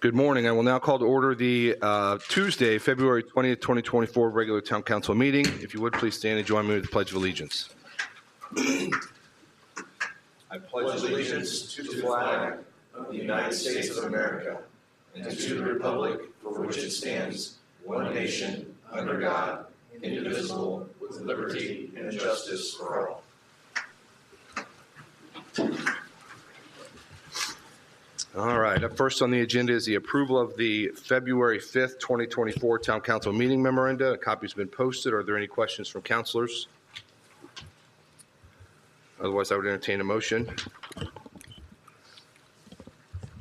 Good morning. I will now call to order the Tuesday, February 20th, 2024 regular town council meeting. If you would, please stand and join me with the Pledge of Allegiance. I pledge allegiance to the flag of the United States of America and to the republic for which it stands, one nation, under God, indivisible, with liberty and justice for all. All right. Up first on the agenda is the approval of the February 5th, 2024 town council meeting memoranda. A copy has been posted. Are there any questions from councilors? Otherwise, I would entertain a motion.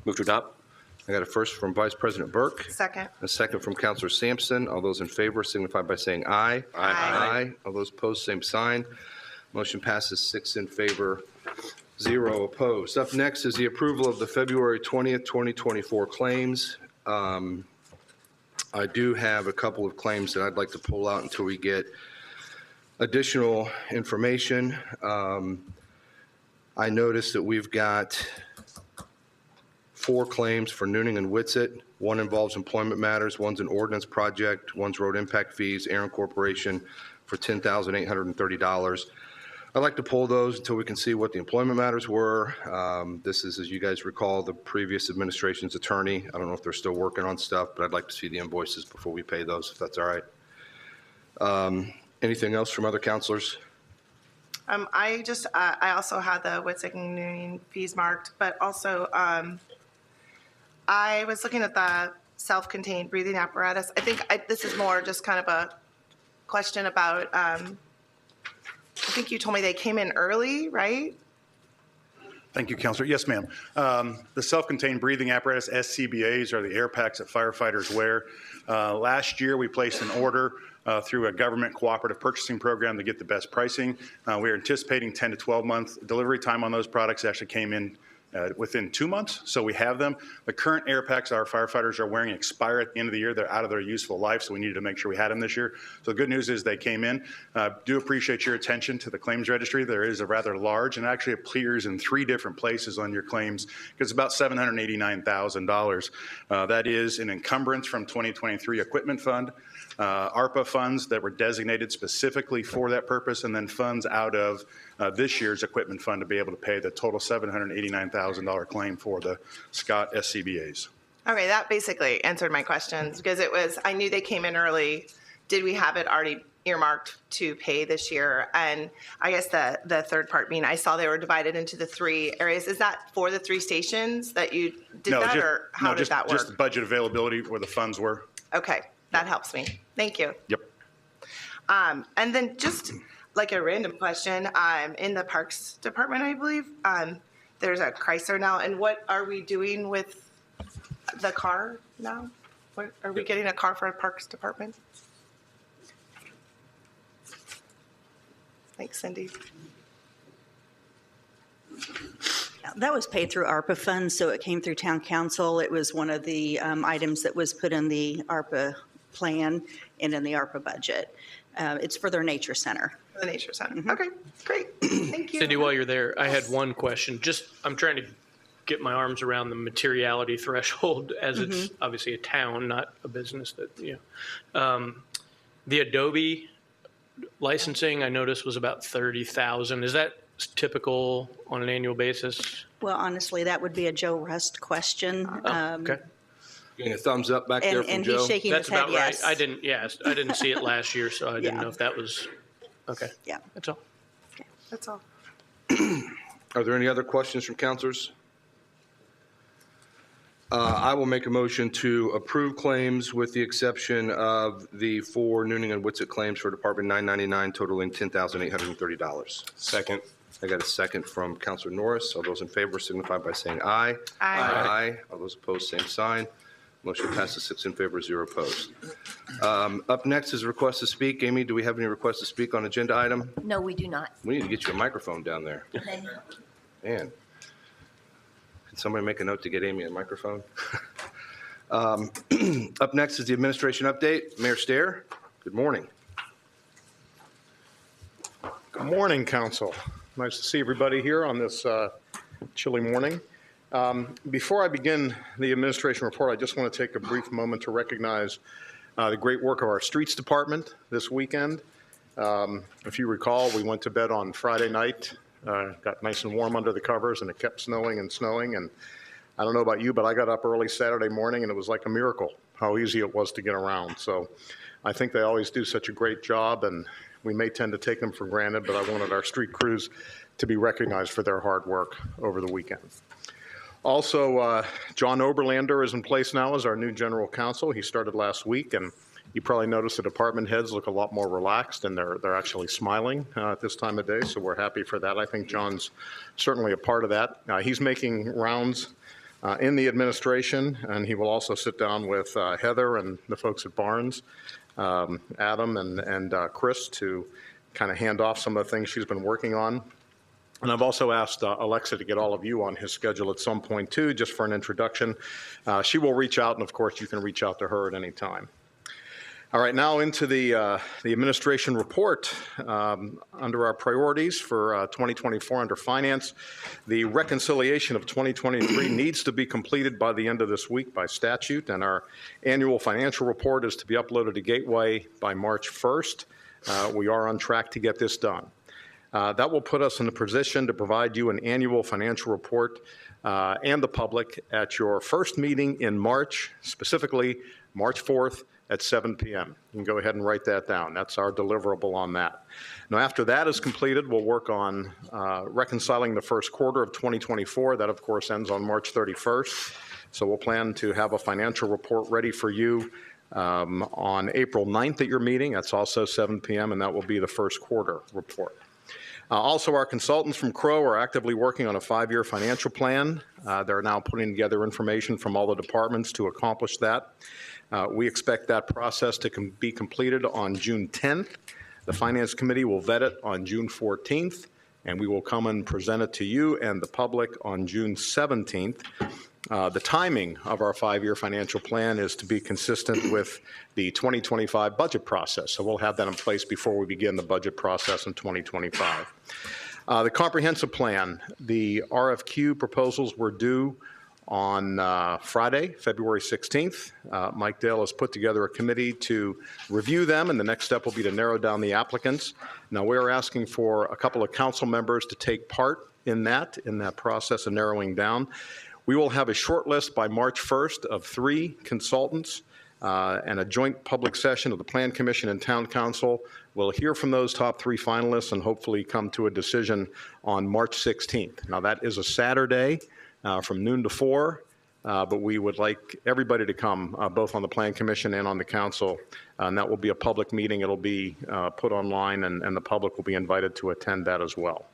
Move to adopt. I got a first from Vice President Burke. Second. A second from Councilor Sampson. All those in favor signify by saying aye. Aye. Aye. All those opposed, same sign. Motion passes 6 in favor, 0 opposed. Up next is the approval of the February 20th, 2024 claims. I do have a couple of claims that I'd like to pull out until we get additional information. I noticed that we've got 4 claims for Nooning and Witsit. One involves employment matters, one's an ordinance project, one's road impact fees, Aaron Corporation for $10,830. I'd like to pull those until we can see what the employment matters were. This is, as you guys recall, the previous administration's attorney. I don't know if they're still working on stuff, but I'd like to see the invoices before we pay those, if that's all right. Anything else from other counselors? I also had the Witzik and Noonan fees marked, but also I was looking at the self-contained breathing apparatus. I think this is more just kind of a question about, I think you told me they came in early, right? Thank you, Councilor. Yes, ma'am. The self-contained breathing apparatus, SCBAs, are the air packs that firefighters wear. Last year, we placed an order through a government cooperative purchasing program to get the best pricing. We are anticipating 10 to 12 months. Delivery time on those products actually came in within 2 months, so we have them. The current air packs our firefighters are wearing expire at the end of the year. They're out of their useful life, so we needed to make sure we had them this year. So the good news is they came in. Do appreciate your attention to the claims registry. There is a rather large, and actually appears in 3 different places on your claims. It's about $789,000. That is an encumbrance from 2023 equipment fund, ARPA funds that were designated specifically for that purpose, and then funds out of this year's equipment fund to be able to pay the total $789,000 claim for the Scott SCBAs. Okay, that basically answered my questions because I knew they came in early. Did we have it already earmarked to pay this year? And I guess the third part being, I saw they were divided into the 3 areas. Is that for the 3 stations that you did or how did that work? Just budget availability where the funds were. Okay, that helps me. Thank you. Yep. And then just like a random question, in the Parks Department, I believe, there's a Chrysler now. And what are we doing with the car now? Are we getting a car for a Parks Department? Thanks, Cindy. That was paid through ARPA funds, so it came through town council. It was one of the items that was put in the ARPA plan and in the ARPA budget. It's for their nature center. The nature center. Mm-hmm. Okay, great. Thank you. Cindy, while you're there, I had one question. I'm trying to get my arms around the materiality threshold, as it's obviously a town, not a business that, the Adobe licensing, I noticed, was about $30,000. Is that typical on an annual basis? Well, honestly, that would be a Joe Rust question. Okay. Getting a thumbs up back there from and Joe. he's shaking That's his head about yes. right. I didn't see it last year, so I didn't know if that was, okay. Yeah. That's all. Okay. That's all. Are there any other questions from councilors? I will make a motion to approve claims with the exception of the 4 Nooning and Witsit claims for Department 999 totaling $10,830. Second. I got a second from Councilor Norris. All those in favor signify by saying aye. Aye. Aye. All those opposed, same sign. Motion passes 6 in favor, 0 opposed. Up next is a request to speak. Amy, do we have any requests to speak on agenda item? No, we do not. We need to get you a microphone down there. Man. Can somebody make a note to get Amy a microphone? Up next is the administration update. Mayor Stair, good morning. Good morning, Council. Nice to see everybody here on this chilly morning. Before I begin the administration report, I just want to take a brief moment to recognize the great work of our streets department this weekend. If you recall, we went to bed on Friday night, got nice and warm under the covers, and it kept snowing and snowing. And I don't know about you, but I got up early Saturday morning, and it was like a miracle how easy it was to get around. So I think they always do such a great job, and we may tend to take them for granted, but I wanted our street crews to be recognized for their hard work over the weekend. Also, John Oberlander is in place now as our new general counsel. He started last week, and you probably noticed the department heads look a lot more relaxed, and they're actually smiling at this time of day, so we're happy for that. I think John's certainly a part of that. He's making rounds in the administration, and he will also sit down with Heather and the folks at Barnes, Adam and Chris, to kind of hand off some of the things she's been working on. And I've also asked Alexa to get all of you on his schedule at some point, too, just for an introduction. She will reach out, and of course, you can reach out to her at any time. All right, now into the administration report. Under our priorities for 2024 under finance, the reconciliation of 2023 needs to be completed by the end of this week by statute, and our annual financial report is to be uploaded to Gateway by March 1st. We are on track to get this done. That will put us in a position to provide you an annual financial report and the public at your first meeting in March, specifically March 4th at 7 p.m. You can go ahead and write that down. That's our deliverable on that. Now, after that is completed, we'll work on reconciling the first quarter of 2024. That, of course, ends on March 31st. So we'll plan to have a financial report ready for you on April 9th at your meeting. That's also 7 p.m., and that will be the first quarter report. Also, our consultants from Crow are actively working on a 5-year financial plan. They're now putting together information from all the departments to accomplish that. We expect that process to be completed on June 10th. The Finance Committee will vet it on June 14th, and we will come and present it to you and the public on June 17th. The timing of our 5-year financial plan is to be consistent with the 2025 budget process. So we'll have that in place before we begin the budget process in 2025. The comprehensive plan, the RFQ proposals were due on Friday, February 16th. Mike Dale has put together a committee to review them, and the next step will be to narrow down the applicants. Now, we're asking for a couple of council members to take part in that process of narrowing down. We will have a short list by March 1st of 3 consultants and a joint public session of the Plan Commission and Town Council. We'll hear from those top 3 finalists and hopefully come to a decision on March 16th. Now, that is a Saturday from noon to 4, but we would like everybody to come, both on the Plan Commission and on the Council, and that will be a public meeting. It'll be put online, and the public will be invited to attend that as well.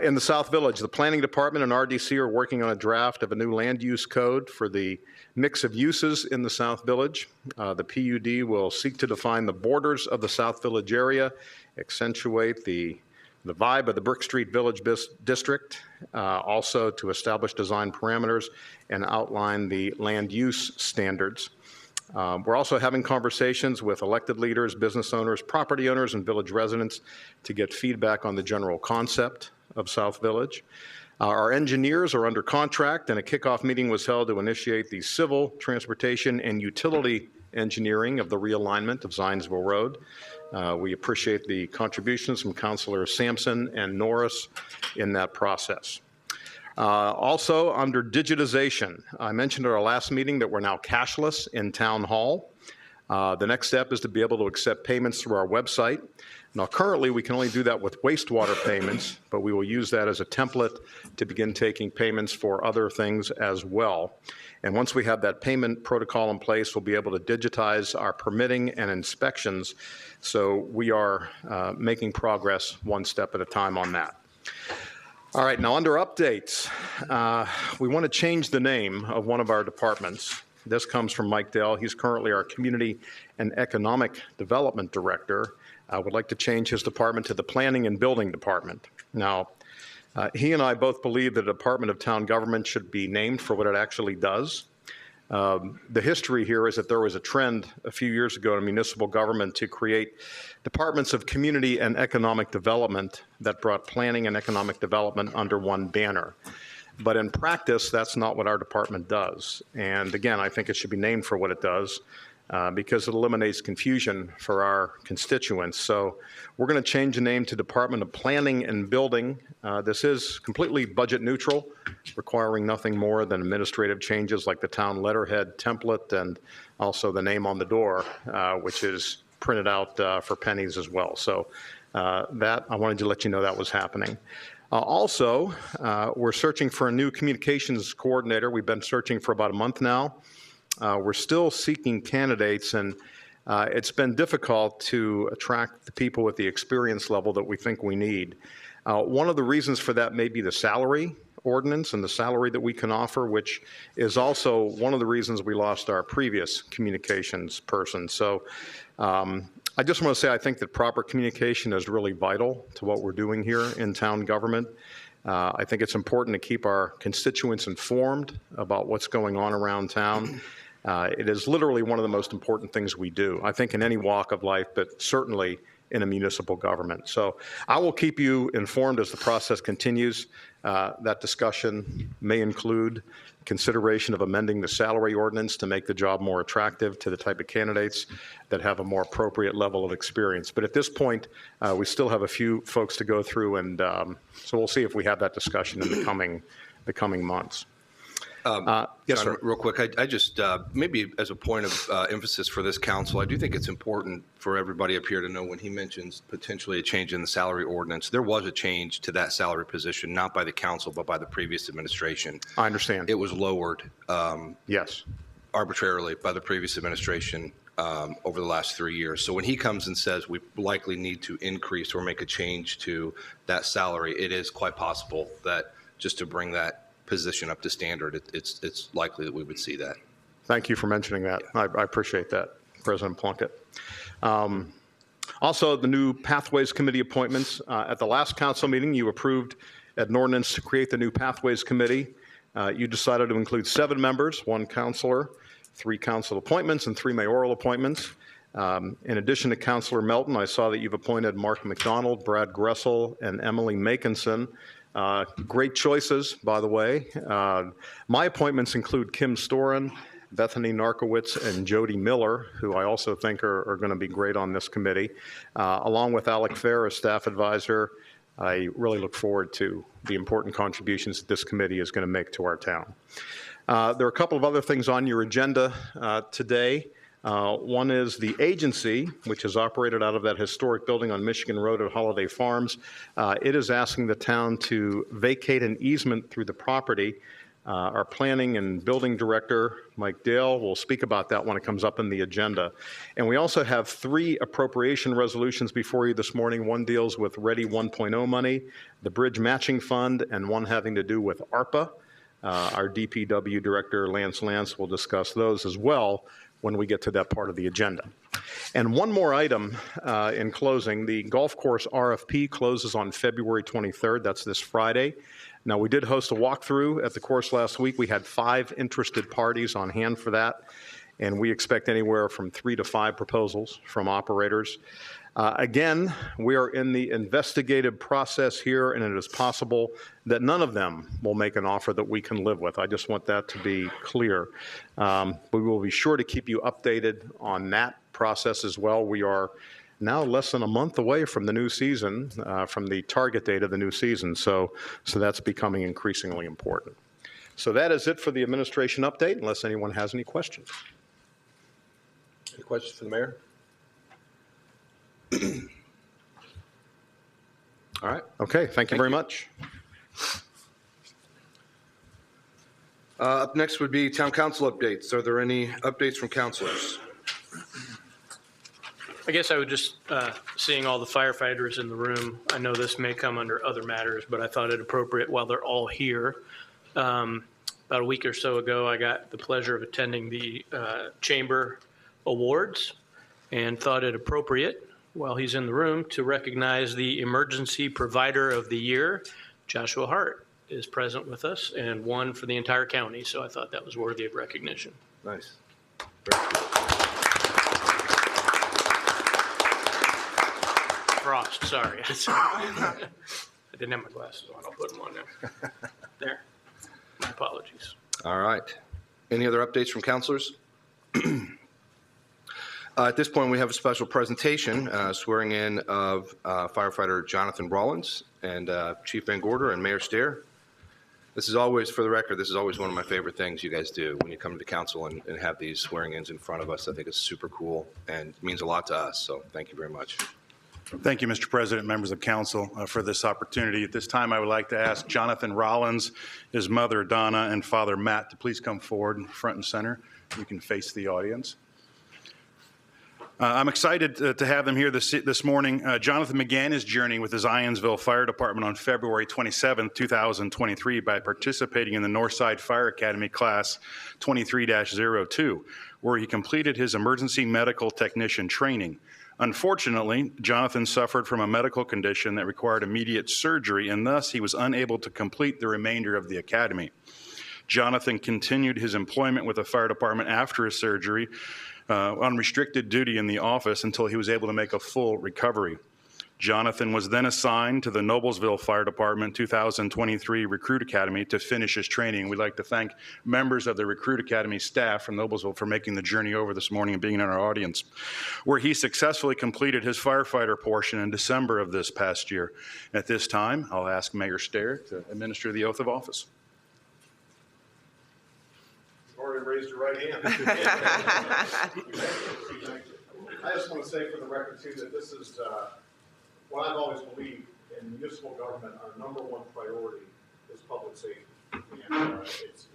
In the South Village, the Planning Department and RDC are working on a draft of a new land use code for the mix of uses in the South Village. The PUD will seek to define the borders of the South Village area, accentuate the vibe of the Brick Street Village District, also to establish design parameters and outline the land use standards. We're also having conversations with elected leaders, business owners, property owners, and village residents to get feedback on the general concept of South Village. Our engineers are under contract, and a kickoff meeting was held to initiate the civil, transportation, and utility engineering of the realignment of Zionsville Road. We appreciate the contributions from Councilors Sampson and Norris in that process. Also, under digitization, I mentioned at our last meeting that we're now cashless in Town Hall. The next step is to be able to accept payments through our website. Now, currently, we can only do that with wastewater payments, but we will use that as a template to begin taking payments for other things as well. And once we have that payment protocol in place, we'll be able to digitize our permitting and inspections. So we are making progress one step at a time on that. All right, now under updates, we want to change the name of one of our departments. This comes from Mike Dell. He's currently our Community and Economic Development Director. I would like to change his department to the Planning and Building Department. Now, he and I both believe the Department of Town Government should be named for what it actually does. The history here is that there was a trend a few years ago in municipal government to create departments of community and economic development that brought planning and economic development under one banner. But in practice, that's not what our department does. And again, I think it should be named for what it does because it eliminates confusion for our constituents. So we're going to change the name to Department of Planning and Building. This is completely budget neutral, requiring nothing more than administrative changes like the town letterhead template and also the name on the door, which is printed out for pennies as well. So that I wanted to let you know that was happening. Also, we're searching for a new communications coordinator. We've been searching for about a month now. We're still seeking candidates, and it's been difficult to attract the people with the experience level that we think we need. One of the reasons for that may be the salary ordinance and the salary that we can offer, which is also one of the reasons we lost our previous communications person. So I just want to say I think that proper communication is really vital to what we're doing here in town government. I think it's important to keep our constituents informed about what's going on around town. It is literally one of the most important things we do, I think, in any walk of life, but certainly in a municipal government. So I will keep you informed as the process continues. That discussion may include consideration of amending the salary ordinance to make the job more attractive to the type of candidates that have a more appropriate level of experience. But at this point, we still have a few folks to go through, and so we'll see if we have that discussion in the coming months. Yes, John, sir. real quick, I just, maybe as a point of emphasis for this council, I do think it's important for everybody up here to know when he mentions potentially a change in the salary ordinance, there was a change to that salary position, not by the council, but by the previous administration. I understand. It was lowered Yes. arbitrarily by the previous administration over the last 3 years. So when he comes and says we likely need to increase or make a change to that salary, it is quite possible that just to bring that position up to standard, it's likely that we would see that. Thank you for mentioning that. I appreciate that, President Plunkett. Also, the new Pathways Committee appointments. At the last council meeting, you approved an ordinance to create the new Pathways Committee. You decided to include 7 members, 1 counselor, 3 council appointments, and 3 mayoral appointments. In addition to Councilor Melton, I saw that you've appointed Mark McDonald, Brad Gressel, and Emily Makinson. Great choices, by the way. My appointments include Kim Storin, Bethany Narkowitz, and Jody Miller, who I also think are going to be great on this committee, along with Alec Fair as staff advisor. I really look forward to the important contributions that this committee is going to make to our town. There are a couple of other things on your agenda today. One is the agency, which is operated out of that historic building on Michigan Road at Holiday Farms. It is asking the town to vacate an easement through the property. Our planning and building director, Mike Dale, will speak about that when it comes up in the agenda. And we also have 3 appropriation resolutions before you this morning. One deals with Ready 1.0 money, the Bridge Matching Fund, and one having to do with ARPA. Our DPW director, Lance will discuss those as well when we get to that part of the agenda. And one more item in closing, the golf course RFP closes on February 23rd. That's this Friday. Now, we did host a walkthrough at the course last week. We had 5 interested parties on hand for that, and we expect anywhere from 3 to 5 proposals from operators. Again, we are in the investigative process here, and it is possible that none of them will make an offer that we can live with. I just want that to be clear. We will be sure to keep you updated on that process as well. We are now less than a month away from the new season, from the target date of the new season, so that's becoming increasingly important. So that is it for the administration update, unless anyone has any questions. Any questions for the mayor? All right. Okay, thank you very much. Up next would be town council updates. Are there any updates from councilors? I guess I would just, seeing all the firefighters in the room, I know this may come under other matters, but I thought it appropriate while they're all here. About a week or so ago, I got the pleasure of attending the Chamber Awards and thought it appropriate, while he's in the room, to recognize the Emergency Provider of the Year. Joshua Hart is present with us and won for the entire county, so I thought that was worthy of recognition. Nice. Frost, sorry. I didn't have my glasses on. I'll put them on now. There. Apologies. All right. Any other updates from counselors? At this point, we have a special presentation swearing in of firefighter Jonathan Rawlins and Chief Van Gorder and Mayor Stair. This is always, for the record, this is always one of my favorite things you guys do when you come to council and have these swearing-ins in front of us. I think it's super cool and means a lot to us, so thank you very much. Thank you, Mr. President, members of council, for this opportunity. At this time, I would like to ask Jonathan Rollins, his mother, Donna, and father, Matt, to please come forward front and center. You can face the audience. I'm excited to have them here this morning. Jonathan began his journey with the Zionsville Fire Department on February 27, 2023, by participating in the Northside Fire Academy Class 23-02, where he completed his emergency medical technician training. Unfortunately, Jonathan suffered from a medical condition that required immediate surgery, and thus he was unable to complete the remainder of the academy. Jonathan continued his employment with the fire department after his surgery on restricted duty in the office until he was able to make a full recovery. Jonathan was then assigned to the Noblesville Fire Department 2023 Recruit Academy to finish his training. We'd like to thank members of the Recruit Academy staff from Noblesville for making the journey over this morning and being in our audience, where he successfully completed his firefighter portion in December of this past year. At this time, I'll ask Mayor Stair to administer the oath of office. Already raised your right hand. I just want to say for the record too that this is what I've always believed in municipal government. Our number one priority is public safety, and it's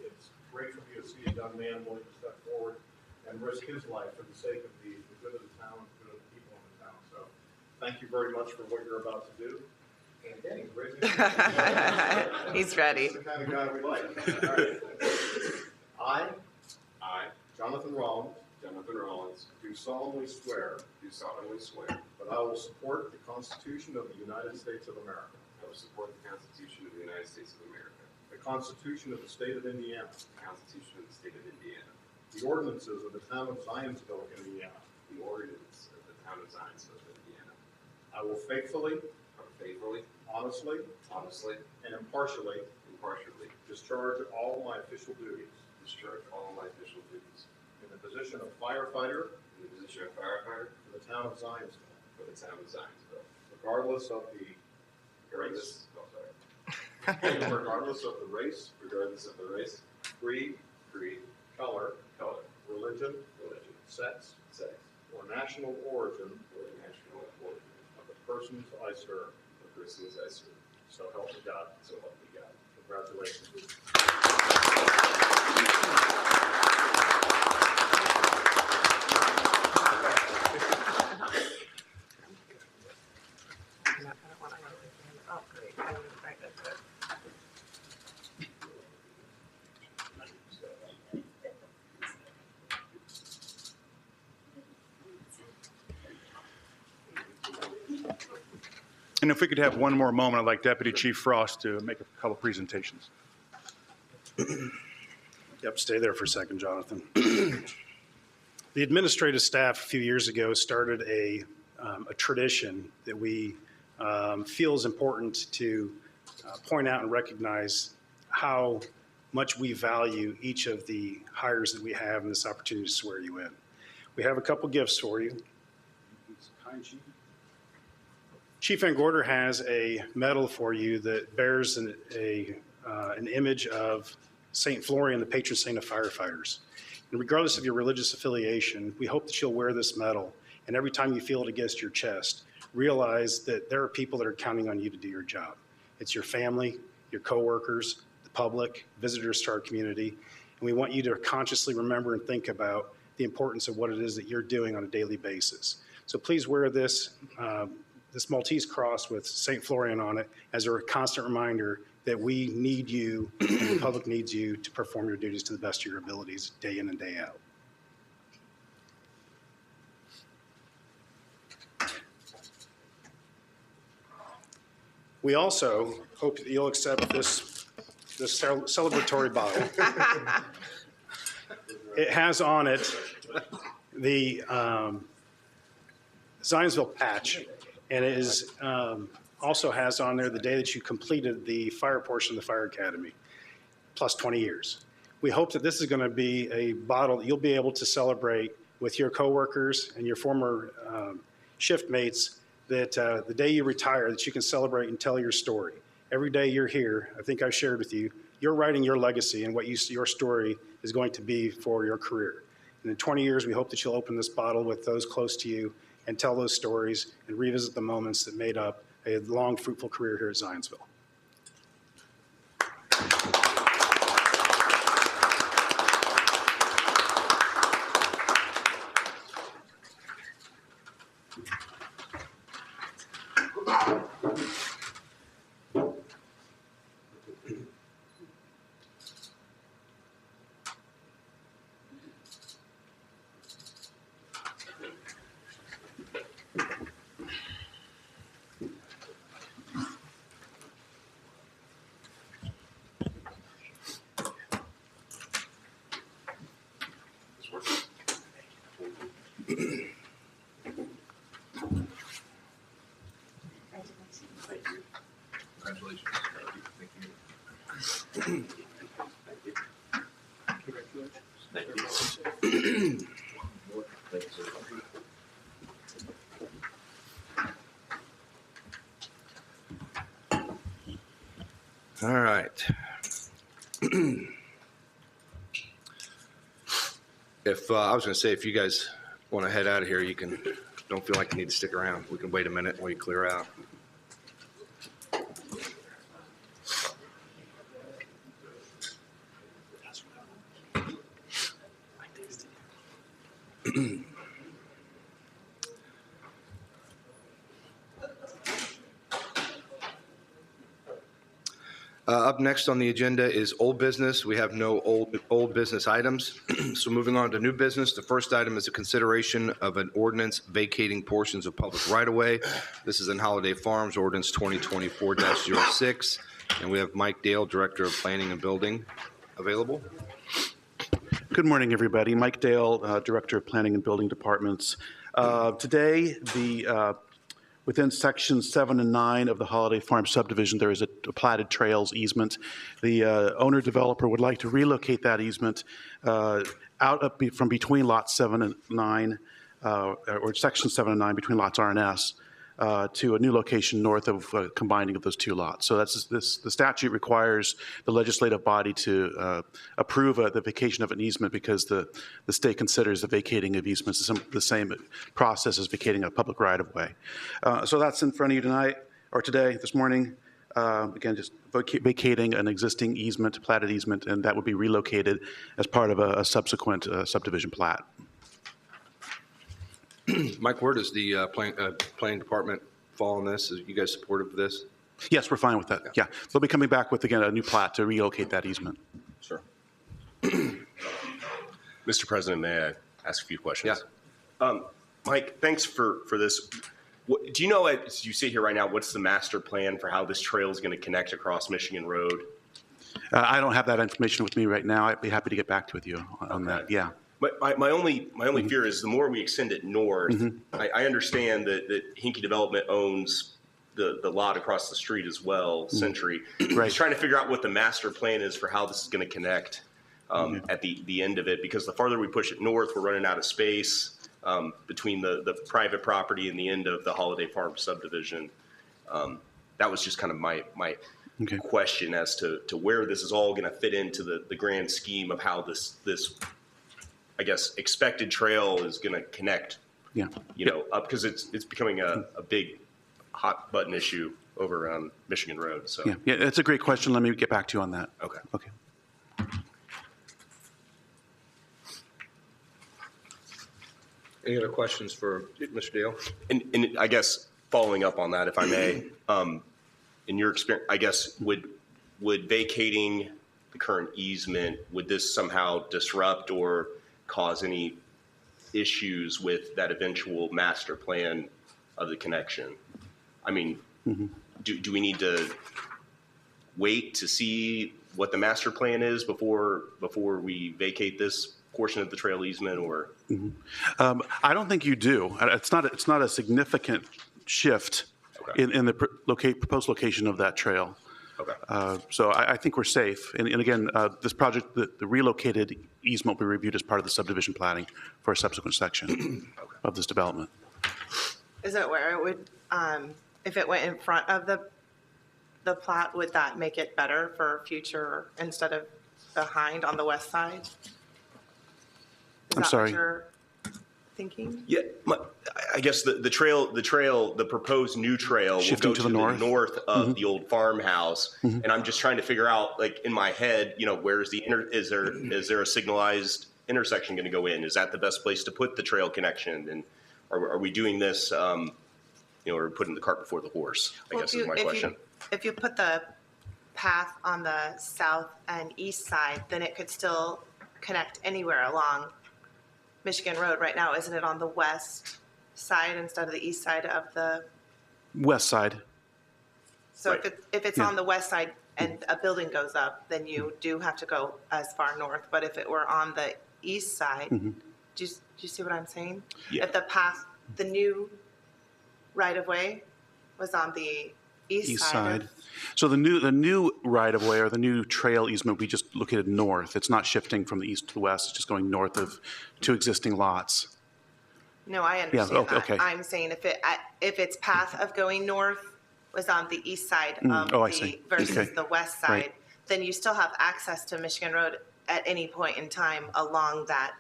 great for me to see a young man willing to step forward and risk his life for the sake of the good of the town, the good of the people in the town. So thank you very much for what you're about to do. And Danny's raising his hand. He's ready. That's the kind of guy we like. All right. I, Jonathan Rollins, do solemnly swear that I will support the Constitution of the United States of America, I will support the Constitution of the United States of America, the Constitution of the State of Indiana, the Constitution of the State of Indiana, the ordinances of the town of Zionsville, Indiana. the ordinance of the town of Zionsville, Indiana. I will faithfully, honestly, and impartially discharge all my official duties in the position of firefighter for the town of Zionsville, regardless of the race, creed, color, religion, sex, or national origin of the persons I serve. So help me God. Congratulations. And if we could have one more moment, I'd like Deputy Chief Frost to make a couple presentations. Yep, stay there for a second, Jonathan. The administrative staff a few years ago started a tradition that we feel is important to point out and recognize how much we value each of the hires that we have and this opportunity to swear you in. We have a couple gifts for you. Chief Van Gorder has a medal for you that bears an image of St. Florian, the patron saint of firefighters. And regardless of your religious affiliation, we hope that you'll wear this medal. And every time you feel it against your chest, realize that there are people that are counting on you to do your job. It's your family, your coworkers, the public, visitors to our community. And we want you to consciously remember and think about the importance of what it is that you're doing on a daily basis. So please wear this Maltese cross with St. Florian on it as a constant reminder that we need you and the public needs you to perform your duties to the best of your abilities day in and day out. We also hope that you'll accept this celebratory bottle. It has on it the Zionsville patch, and it is also has on there the day that you completed the fire portion of the Fire Academy. plus 20 years. We hope that this is going to be a bottle that you'll be able to celebrate with your coworkers and your former shift mates, that the day you retire, that you can celebrate and tell your story. Every day you're here, I think I've shared with you, you're writing your legacy and what your story is going to be for your career. And in 20 years, we hope that you'll open this bottle with those close to you and tell those stories and revisit the moments that made up a long, fruitful career here at Zionsville. All right. If I was going to say, if you guys want to head out of here, you can. Don't feel like you need to stick around. We can wait a minute while you clear out. Up next on the agenda is old business. We have no old business items. So moving on to new business, the first item is a consideration of an ordinance vacating portions of public right-of-way. This is in Holiday Farms, ordinance 2024-06. And we have Mike Dale, Director of Planning and Building, available. Good morning, everybody. Mike Dale, Director of Planning and Building Departments. Today, within sections 7 and 9 of the Holiday Farm subdivision, there is a platted trails easement. The owner-developer would like to relocate that easement from between lots 7 and 9, or section 7 and 9, between lots R and S, to a new location north of combining of those two lots. So the statute requires the legislative body to approve the vacation of an easement because the state considers the vacating of easements the same process as vacating a public right-of-way. So that's in front of you tonight, or today, this morning. Again, just vacating an existing easement, platted easement, and that would be relocated as part of a subsequent subdivision plat. Mike, where does the planning department fall on this? Are you guys supportive of this? Yes, we're fine with that. Yeah. They'll be coming back with, again, a new plat to relocate that easement. Sure. Mr. President, may I ask a few questions? Yeah. Mike, thanks for this. Do you know, as you sit here right now, what's the master plan for how this trail is going to connect across Michigan Road? I don't have that information with me right now. I'd be happy to get back with you on that. Yeah. My only fear is the more we extend it north, I understand that Hinkie Development owns the lot across the street as well, Century. Right. Just trying to figure out what the master plan is for how this is going to connect at the end of it, because the farther we push it north, we're running out of space between the private property and the end of the Holiday Farm subdivision. That was just kind of my question as to where this is all going to fit into the grand scheme of how this I guess, expected trail is going to connect, up, because it's becoming a big hot button issue over on Michigan Road. So yeah, that's a great question. Let me get back to you on that. Okay. Any other questions for Mr. Dale? And I guess following up on that, if I may, in your experience, I guess would vacating the current easement, would this somehow disrupt or cause any issues with that eventual master plan of the connection? I mean, do we need to wait to see what the master plan is before we vacate this portion of the trail easement, or? I don't think you do. It's not a significant shift in the proposed location of that trail. So I think we're safe. And again, this project, the relocated easement will be reviewed as part of the subdivision planning for a subsequent section of this development. Is it where it would, if it went in front of the plat, would that make it better for future instead of behind on the west side? I'm sorry. Is that what you're thinking? Yeah, I guess the proposed new trail will Shifting go to to the the north? north of the old farmhouse. And I'm just trying to figure out, like, in my head, where's is there a signalized intersection going to go in? Is that the best place to put the trail connection? And are we doing this, or putting the cart before the horse, I guess is my question. If you put the path on the south and east side, then it could still connect anywhere along Michigan Road. Right now, isn't it on the west side instead of the east side of the? West side. So Right. if it's Yeah. on the west side and a building goes up, then you do have to go as far north. But if it were on the east side, do you see what I'm saying? Yeah. If the path, the new right-of-way was on the east side. So the new right-of-way or the new trail easement will be just located north. It's not shifting from the east to the west. It's just going north of two existing lots. No, I understand that. okay. I'm saying if its path of going north was on the east side of I the see. versus Okay. the west side, Right. then you still have access to Michigan Road at any point in time along that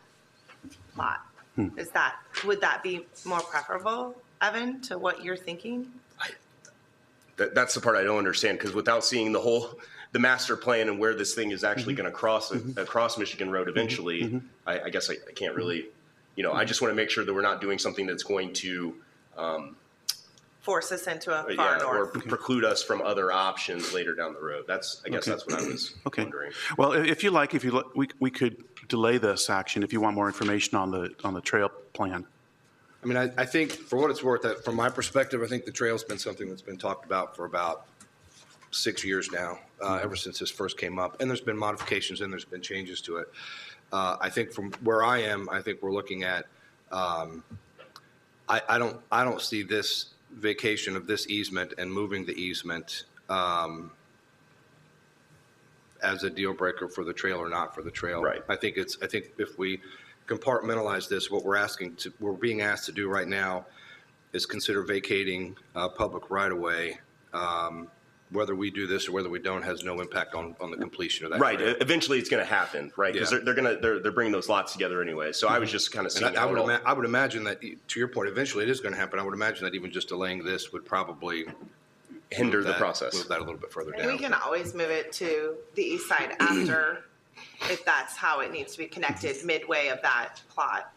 lot. Would that be more preferable, Evan, to what you're thinking? That's the part I don't understand, because without seeing the master plan and where this thing is actually going to cross across Michigan Road eventually, I guess I can't really, I just want to make sure that we're not doing something that's going to, Force us into a far or north. preclude us from other options later down the road. I guess that's what I was wondering. Well, if you like, we could delay this action if you want more information on the trail plan. I mean, I think, for what it's worth, from my perspective, I think the trail's been something that's been talked about for about 6 years now, ever since this first came up. And there's been modifications and there's been changes to it. I think from where I am, I think we're looking at, I don't see this vacation of this easement and moving the easement as a deal breaker for the trail or not for the trail. Right. I think if we compartmentalize this, what we're being asked to do right now is consider vacating public right-of-way. Whether we do this or whether we don't has no impact on the completion of that. Right. trail. Eventually, it's going to happen, right? Because Yeah. they're bringing those lots together anyway. So I was just kind of seeing. And I would imagine that, to your point, eventually it is going to happen. I would imagine that even just delaying this would probably hinder move the that- process. Move that a little bit further And we down. can always move it to the east side after, if that's how it needs to be connected midway of that plot.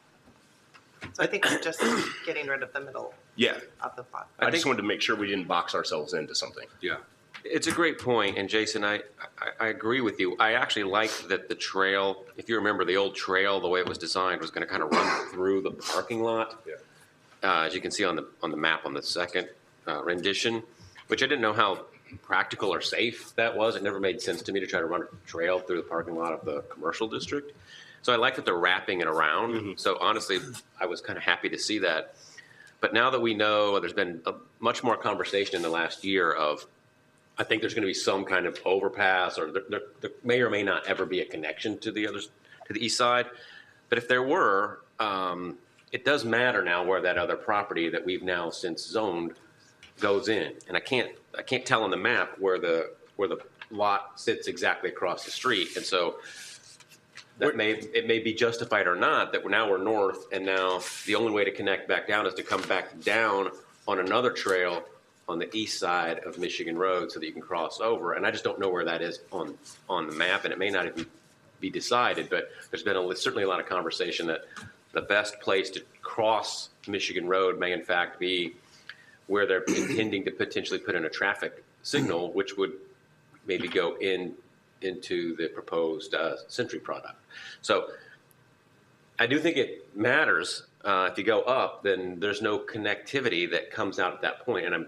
So I think we're just getting rid of the middle Yeah. of the plot. I just wanted to make sure we didn't box ourselves into something. Yeah. It's a great point, and Jason, I agree with you. I actually like that the trail, if you remember the old trail, the way it was designed, was going to kind of run through the parking lot. Yeah. As you can see on the map on the second rendition, which I didn't know how practical or safe that was. It never made sense to me to try to run a trail through the parking lot of the commercial district. So I like that they're wrapping it around. So honestly, I was kind of happy to see that. But now that we know, there's been much more conversation in the last year of, I think there's going to be some kind of overpass, or there may or may not ever be a connection to the east side. But if there were, it does matter now where that other property that we've now since zoned goes in, and I can't tell on the map where the lot sits exactly across the street, and so it may be justified or not that we're north, and now the only way to connect back down is to come back down on another trail on the east side of Michigan Road so that you can cross over. And I just don't know where that is on the map, and it may not even be decided, but there's been certainly a lot of conversation that the best place to cross Michigan Road may in fact be where they're intending to potentially put in a traffic signal, which would maybe go into the proposed Century product. So I do think it matters. If you go up, then there's no connectivity that comes out at that point. And I'm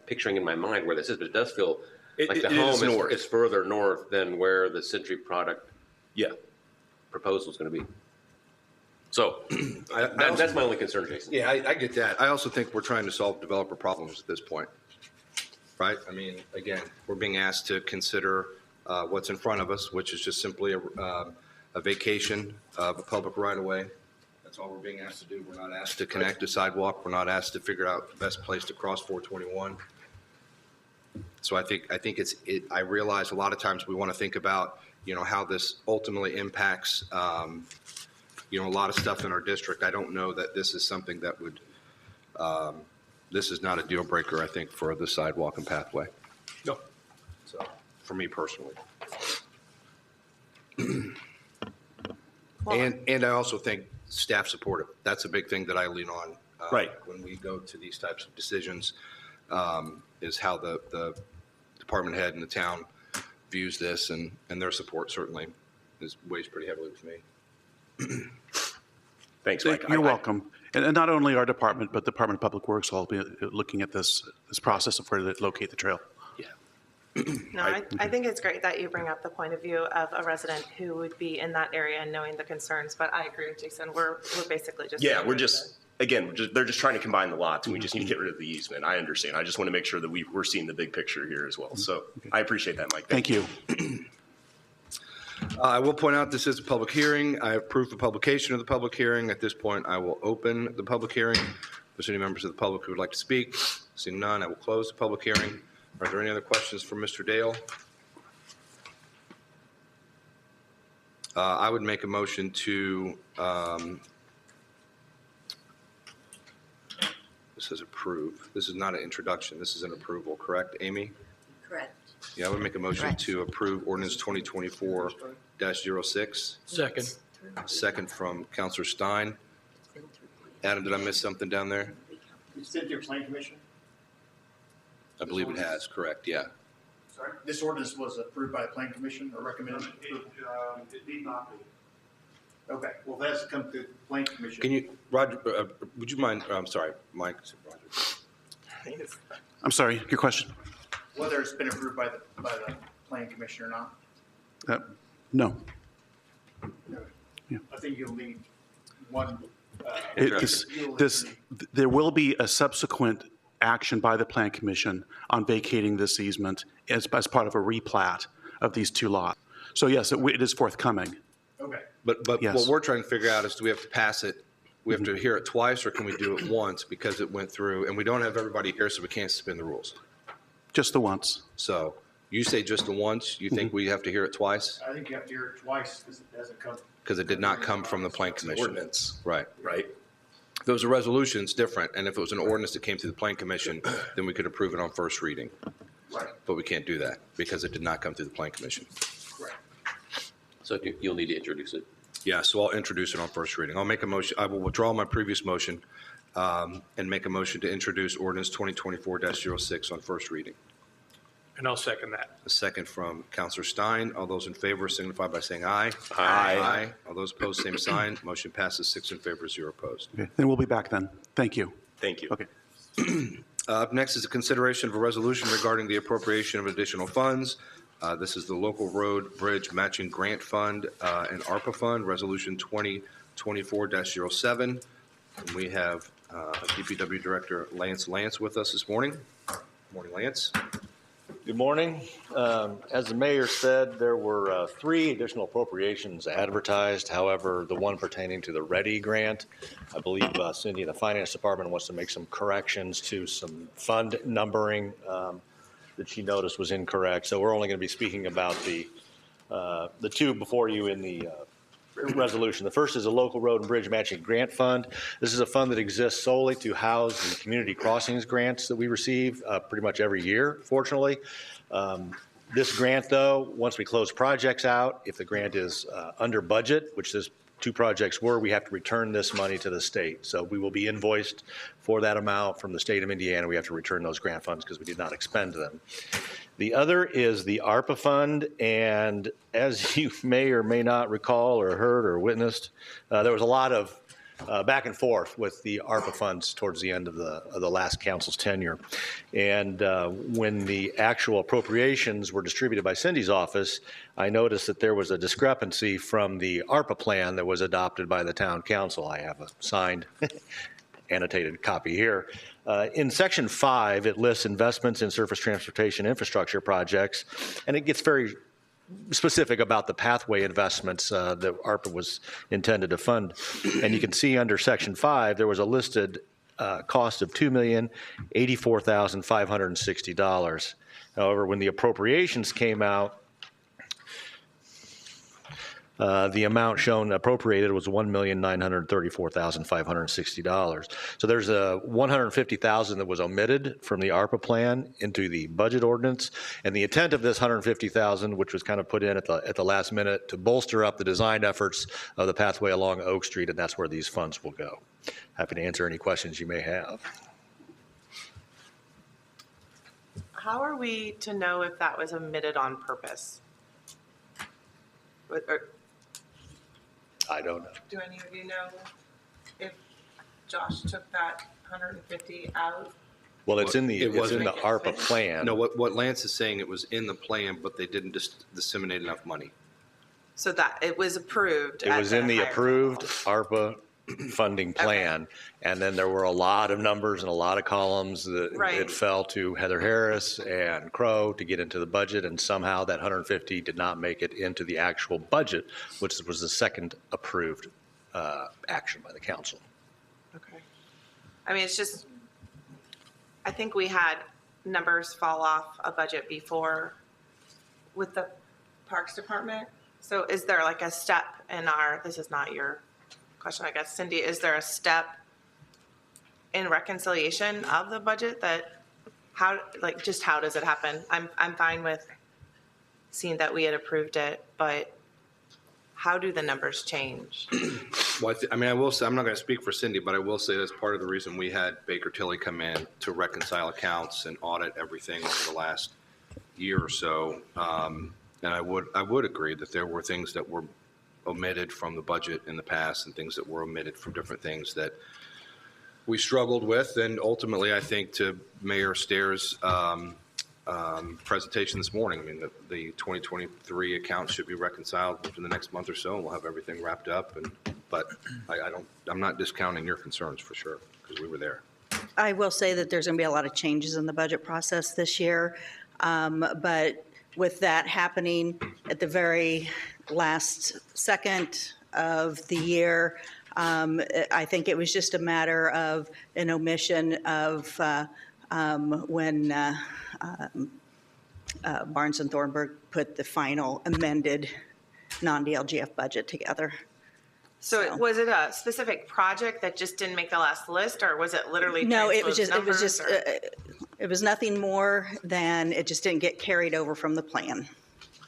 picturing in my mind where this is, but it does feel like the home is further north than where the Century product proposal is going to be. So that's my only concern, Jason. Yeah, I get that. I also think we're trying to solve developer problems at this point. right? I mean, again, we're being asked to consider what's in front of us, which is just simply a vacation of a public right-of-way. That's all we're being asked to do. We're not asked to connect a sidewalk. We're not asked to figure out the best place to cross 421. So I think I realize a lot of times we want to think about, how this ultimately impacts, a lot of stuff in our district. I don't know that this is something that would, this is not a deal breaker, I think, for the sidewalk and pathway. No. So, for me personally. And I also think staff supportive. That's a big thing that I lean on. Right. When we go to these types of decisions, is how the department head and the town views this, and their support certainly weighs pretty heavily with me. Thanks, Mike. You're welcome. And not only our department, but the Department of Public Works will be looking at this process of where to locate the trail. No, I think it's great that you bring up the point of view of a resident who would be in that area and knowing the concerns, but I agree with Jason. We're basically just. Yeah, they're just trying to combine the lots, and we just need to get rid of the easement. I understand. I just want to make sure that we're seeing the big picture here as well. So I appreciate that, Mike. Thank you. I will point out this is a public hearing. I approve the publication of the public hearing. At this point, I will open the public hearing. If there's any members of the public who would like to speak, seeing none, I will close the public hearing. Are there any other questions for Mr. Dale? I would make a motion to, this is approve. This is not an introduction. This is an approval, correct, Amy? Correct. Yeah, I would make a motion to approve ordinance 2024-06. Second. Second from Counselor Stein. Adam, did I miss something down there? It's been through Plan Commission? I believe it has, correct, yeah. Sorry? This ordinance was approved by the Plan Commission or recommended? It need not be. Okay, well, it has to come through the Plan Commission. Can you, Roger, would you mind, I'm sorry, Mike, Roger. I'm sorry, your question? Whether it's been approved by the Plan Commission or not? No. I think you'll need one. There will be a subsequent action by the Plan Commission on vacating this easement as part of a replat of these two lots. So yes, it is forthcoming. Okay. But Yes. what we're trying to figure out is, do we have to pass it, we have to hear it twice, or can we do it once because it went through, and we don't have everybody here, so we can't suspend the rules? Just the once. So you say just the once, you think we have to hear it twice? I think you have to hear it twice because it doesn't come. Because it did not come from the Plan Commission. Ordinance. Right. Right. If it was a resolution, it's different, and if it was an ordinance that came through the Plan Commission, then we could approve it on first reading. Right. But we can't do that because it did not come through the Plan Commission. Right. So you'll need to introduce it. Yeah, so I'll introduce it on first reading. I'll make a motion, I will withdraw my previous motion and make a motion to introduce ordinance 2024-06 on first reading. And I'll second that. A second from Counselor Stein. All those in favor signify by saying aye. Aye. All those opposed, same sign. Motion passes 6 in favor, 0 opposed. Okay. Then we'll be back then. Thank you. Thank you. Okay. Up next is a consideration of a resolution regarding the appropriation of additional funds. This is the Local Road Bridge Matching Grant Fund and ARPA Fund, Resolution 2024-07. And we have DPW Director Lance with us this morning. Morning, Lance. Good morning. As the mayor said, there were 3 additional appropriations advertised. However, the one pertaining to the READY grant, I believe Cindy in the Finance Department wants to make some corrections to some fund numbering that she noticed was incorrect. So we're only going to be speaking about the 2 before you in the resolution. The first is a Local Road and Bridge Matching Grant Fund. This is a fund that exists solely to house the community crossings grants that we receive pretty much every year, fortunately. This grant, though, once we close projects out, if the grant is under budget, which this 2 projects were, we have to return this money to the state. So we will be invoiced for that amount from the state of Indiana. We have to return those grant funds because we did not expend them. The other is the ARPA fund, and as you may or may not recall or heard or witnessed, there was a lot of back and forth with the ARPA funds towards the end of the last council's tenure. And when the actual appropriations were distributed by Cindy's office, I noticed that there was a discrepancy from the ARPA plan that was adopted by the town council. I have a signed annotated copy here. In section 5, it lists investments in surface transportation infrastructure projects, and it gets very specific about the pathway investments that ARPA was intended to fund. And you can see under section 5, there was a listed cost of $2,084,560. However, when the appropriations came out, the amount shown appropriated was $1,934,560. So there's a $150,000 that was omitted from the ARPA plan into the budget ordinance, and the intent of this $150,000, which was kind of put in at the last minute, to bolster up the design efforts of the pathway along Oak Street, and that's where these funds will go. Happy to answer any questions you may have. How are we to know if that was omitted on purpose? I don't know. Do any of you know if Josh took that 150 out? Well, it's in the It wasn't. ARPA plan. No, what Lance is saying, it was in the plan, but they didn't disseminate enough money. So that it was approved. It was in the approved ARPA funding plan, and then there were a lot of numbers and a lot of columns that it fell to Heather Harris and Crow to get into the budget, and somehow that 150 did not make it into the actual budget, which was the second approved action by the council. Okay. I mean, it's just, I think we had numbers fall off a budget before with the Parks Department. So is there like a step in our, this is not your question, I guess, Cindy, is there a step in reconciliation of the budget that how does it happen? I'm fine with seeing that we had approved it, but how do the numbers change? Well, I mean, I will say, I'm not going to speak for Cindy, but I will say that's part of the reason we had Baker Tilly come in to reconcile accounts and audit everything over the last year or so. And I would agree that there were things that were omitted from the budget in the past and things that were omitted from different things that we struggled with. And ultimately, I think to Mayor Stair's presentation this morning, I mean, the 2023 accounts should be reconciled within the next month or so, and we'll have everything wrapped up. But I'm not discounting your concerns for sure, because we were there. I will say that there's going to be a lot of changes in the budget process this year. But with that happening at the very last second of the year, I think it was just a matter of an omission of when Barnes and Thornburg put the final amended non-DLGF budget together. So was it a specific project that just didn't make the last list, or was it literally? No, it was nothing more than it just didn't get carried over from the plan.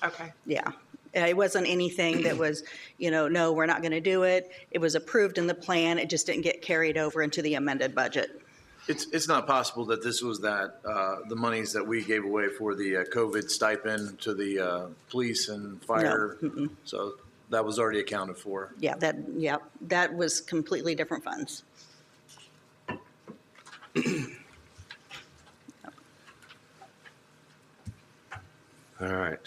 Okay. Yeah. It wasn't anything that was, no, we're not going to do it. It was approved in the plan. It just didn't get carried over into the amended budget. It's not possible that this was the monies that we gave away for the COVID stipend to the police and fire. No. So that was already accounted for. Yeah, that was completely different funds. All right.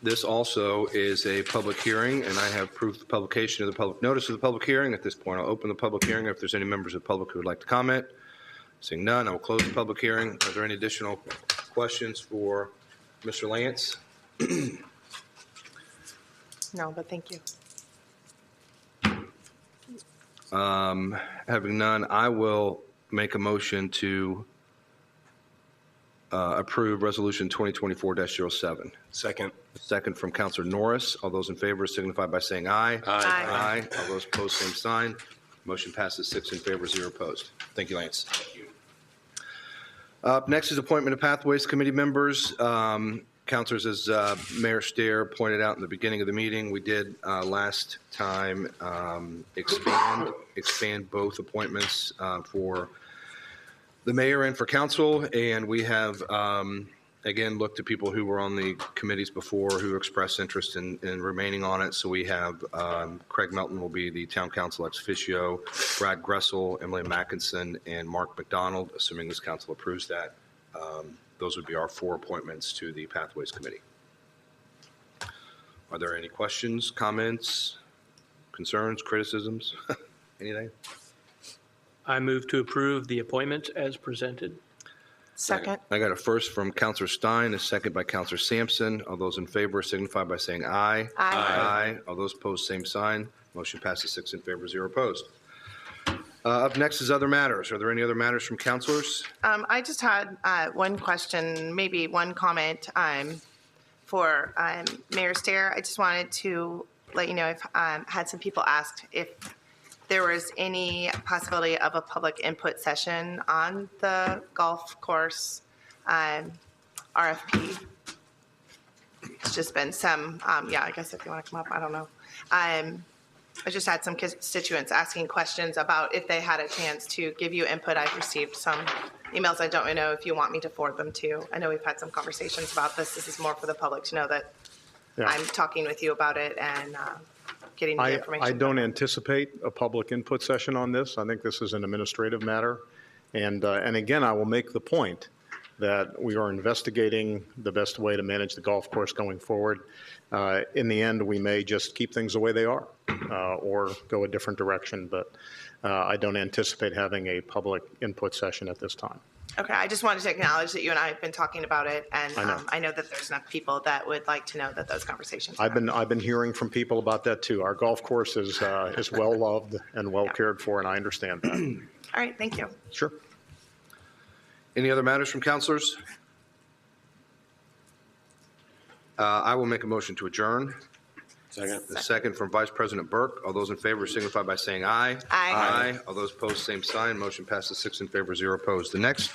This also is a public hearing, and I have proof of publication of the public notice of the public hearing. At this point, I'll open the public hearing. If there's any members of the public who would like to comment. Seeing none, I will close the public hearing. Are there any additional questions for Mr. Lance? No, but thank you. Having none, I will make a motion to approve Resolution 2024-07. Second. Second from Councilor Norris. All those in favor signify by saying aye. Aye. Aye. All those opposed, same sign. Motion passes 6 in favor, 0 opposed. Thank you, Lance. Thank you. Up next is appointment of Pathways Committee members. Councilors, as Mayor Stair pointed out in the beginning of the meeting, we did last time expand both appointments for the mayor and for council, and we have again looked at people who were on the committees before who expressed interest in remaining on it. So we have Craig Melton will be the town council ex officio, Brad Gressel, Emily Mackinson, and Mark McDonald, assuming this council approves that. Those would be our 4 appointments to the Pathways Committee. Are there any questions, comments, concerns, criticisms, anything? I move to approve the appointments as presented. Second. I got a first from Counselor Stein, a second by Counselor Sampson. All those in favor signify by saying aye. Aye. Aye. All those opposed, same sign. Motion passes 6 in favor, 0 opposed. Up next is other matters. Are there any other matters from counselors? I just had one question, maybe one comment for Mayor Stair. I just wanted to let you know I've had some people ask if there was any possibility of a public input session on the golf course RFP. It's just been some, I guess if you want to come up, I don't know. I just had some constituents asking questions about if they had a chance to give you input. I've received some emails. I don't know if you want me to forward them to. I know we've had some conversations about this. This is more for the public to know that I'm talking with you about it and getting the information. I don't anticipate a public input session on this. I think this is an administrative matter. And again, I will make the point that we are investigating the best way to manage the golf course going forward. In the end, we may just keep things the way they are or go a different direction, but I don't anticipate having a public input session at this time. Okay, I just wanted to acknowledge that you and I have been talking about it, and I know that there's enough people that would like to know that those conversations. I've been hearing from people about that too. Our golf course is well loved and well cared for, and I understand that. All right, thank you. Sure. Any other matters from counselors? I will make a motion to adjourn. Second. The second from Vice President Burke. All those in favor signify by saying aye. Aye. All those opposed, same sign. Motion passes 6 in favor, 0 opposed. The next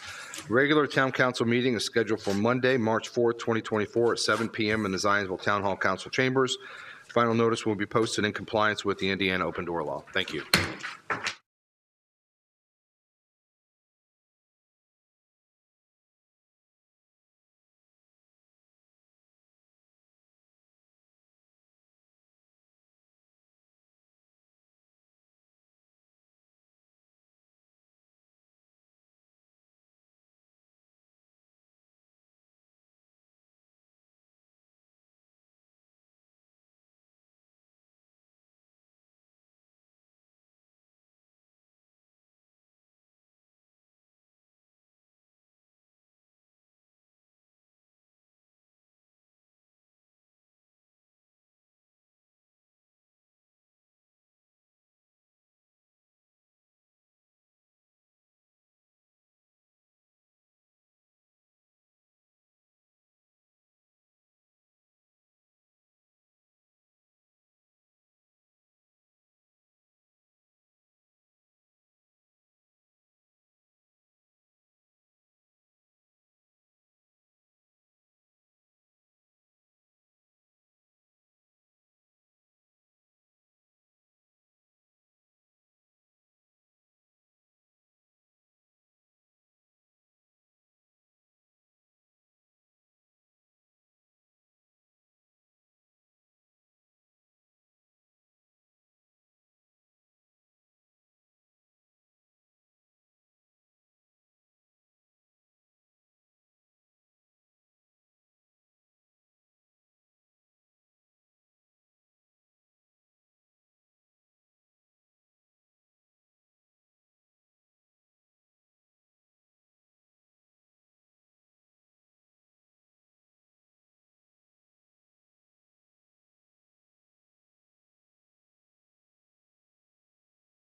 regular town council meeting is scheduled for Monday, March 4th, 2024 at 7 p.m. in the Zionsville Town Hall Council Chambers. Final notice will be posted in compliance with the Indiana Open Door Law. Thank you.